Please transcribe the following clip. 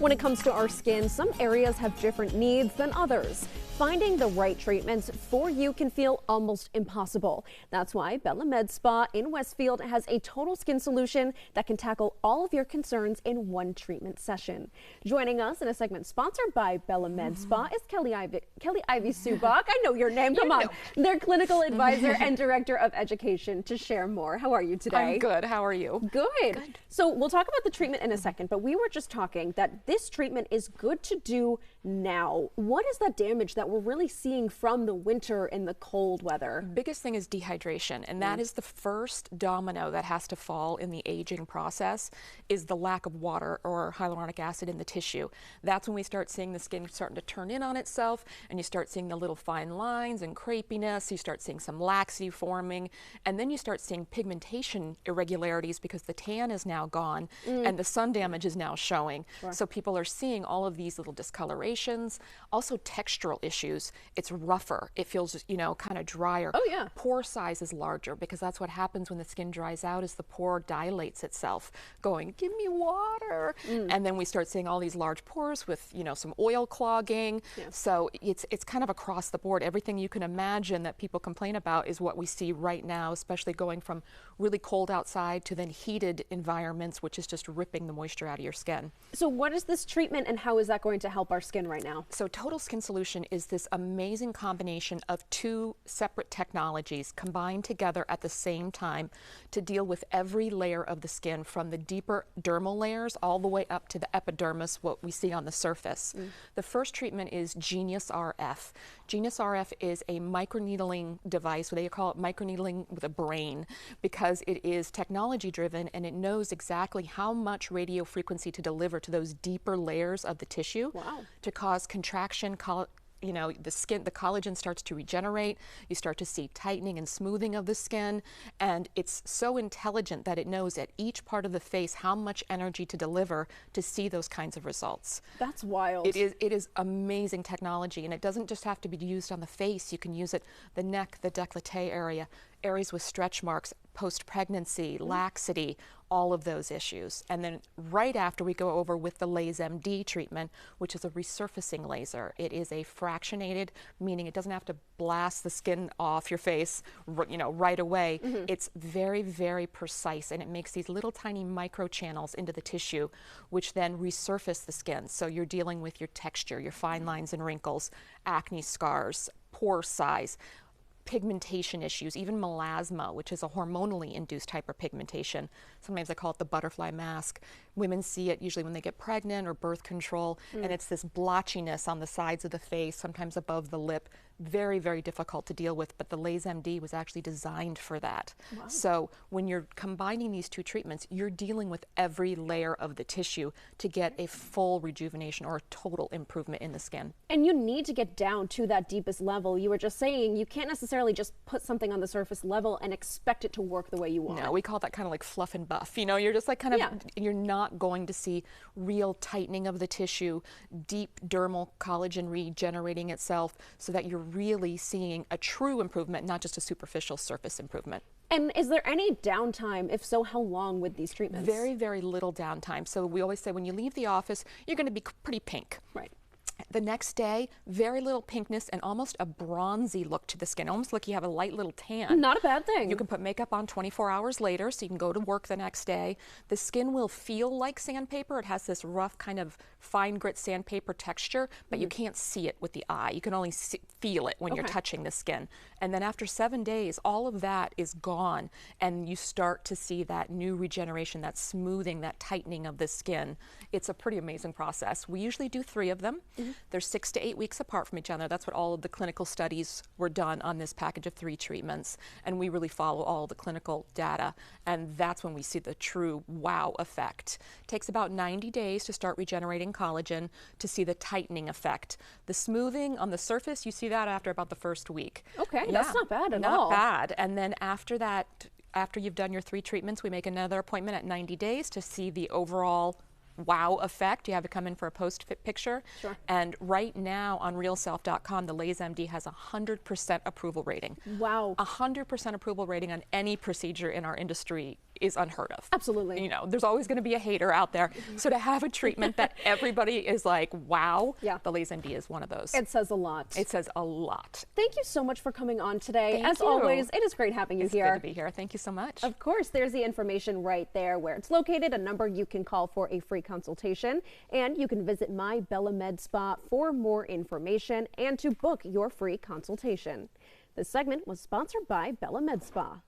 When it comes to our skin, some areas have different needs than others. Finding the right treatments for you can feel almost impossible. That's why Bella MedSpa in Westfield has a total skin solution that can tackle all of your concerns in one treatment session. Joining us in a segment sponsored by Bella MedSpa is Kelly Ivy Subak. I know your name, come on. Their clinical advisor and director of education to share more. How are you today? I'm good. How are you? Good. So we'll talk about the treatment in a second, but we were just talking that this treatment is good to do now. What is that damage that we're really seeing from the winter and the cold weather? Biggest thing is dehydration, and that is the first domino that has to fall in the aging process, is the lack of water or hyaluronic acid in the tissue. That's when we start seeing the skin starting to turn in on itself, and you start seeing the little fine lines and crepiness. You start seeing some laxity forming, and then you start seeing pigmentation irregularities because the tan is now gone and the sun damage is now showing. Sure. So people are seeing all of these little discolorations, also textural issues. It's rougher. It feels, you know, kind of drier. Oh yeah. Pore size is larger because that's what happens when the skin dries out, is the pore dilates itself, going, give me water. And then we start seeing all these large pores with, you know, some oil clogging. Yeah. So it's kind of across the board. Everything you can imagine that people complain about is what we see right now, especially going from really cold outside to then heated environments, which is just ripping the moisture out of your skin. So what is this treatment and how is that going to help our skin right now? So Total Skin Solution is this amazing combination of two separate technologies combined together at the same time to deal with every layer of the skin, from the deeper dermal layers all the way up to the epidermis, what we see on the surface. The first treatment is Genius RF. Genius RF is a microneedling device. They call it microneedling with a brain because it is technology driven and it knows exactly how much radio frequency to deliver to those deeper layers of the tissue to cause contraction. You know, the skin, the collagen starts to regenerate. You start to see tightening and smoothing of the skin, and it's so intelligent that it knows at each part of the face how much energy to deliver to see those kinds of results. That's wild. It is amazing technology, and it doesn't just have to be used on the face. You can use it the neck, the décolleté area, areas with stretch marks, post-pregnancy, laxity, all of those issues. And then right after, we go over with the LaserMD treatment, which is a resurfacing laser. It is a fractionated, meaning it doesn't have to blast the skin off your face, you know, right away. It's very, very precise, and it makes these little tiny micro channels into the tissue, which then resurface the skin. So you're dealing with your texture, your fine lines and wrinkles, acne scars, pore size, pigmentation issues, even melasma, which is a hormonally induced hyperpigmentation. Sometimes I call it the butterfly mask. Women see it usually when they get pregnant or birth control, and it's this blotchiness on the sides of the face, sometimes above the lip. Very, very difficult to deal with, but the LaserMD was actually designed for that. So when you're combining these two treatments, you're dealing with every layer of the tissue to get a full rejuvenation or a total improvement in the skin. And you need to get down to that deepest level. You were just saying you can't necessarily just put something on the surface level and expect it to work the way you want. No, we call that kind of like fluff and buff. You know, you're just like kind of, you're not going to see real tightening of the tissue, deep dermal collagen regenerating itself, so that you're really seeing a true improvement, not just a superficial surface improvement. And is there any downtime? If so, how long with these treatments? Very, very little downtime. So we always say when you leave the office, you're going to be pretty pink. Right. The next day, very little pinkness and almost a bronzy look to the skin, almost like you have a light little tan. Not a bad thing. You can put makeup on 24 hours later, so you can go to work the next day. The skin will feel like sandpaper. It has this rough kind of fine grit sandpaper texture, but you can't see it with the eye. You can only feel it when you're touching the skin. And then after 7 days, all of that is gone, and you start to see that new regeneration, that smoothing, that tightening of the skin. It's a pretty amazing process. We usually do 3 of them. They're 6 to 8 weeks apart from each other. That's what all of the clinical studies were done on this package of 3 treatments, and we really follow all the clinical data, and that's when we see the true wow effect. It takes about 90 days to start regenerating collagen to see the tightening effect. The smoothing on the surface, you see that after about the first week. Okay, that's not bad at all. Not bad. And then after that, after you've done your 3 treatments, we make another appointment at 90 days to see the overall wow effect. You have to come in for a post-fit picture. Sure. And right now on realself.com, the LaserMD has a 100% approval rating. Wow. 100% approval rating on any procedure in our industry is unheard of. Absolutely. You know, there's always going to be a hater out there. So to have a treatment that everybody is like, wow, the Laser MD is one of those. It says a lot. It says a lot. Thank you so much for coming on today. Thank As you. always, it is great having you here. It's good to be here. Thank you so much. Of course, there's the information right there where it's located, a number you can call for a free consultation, and you can visit my Bella MedSpa for more information and to book your free consultation. This segment was sponsored by Bella MedSpa.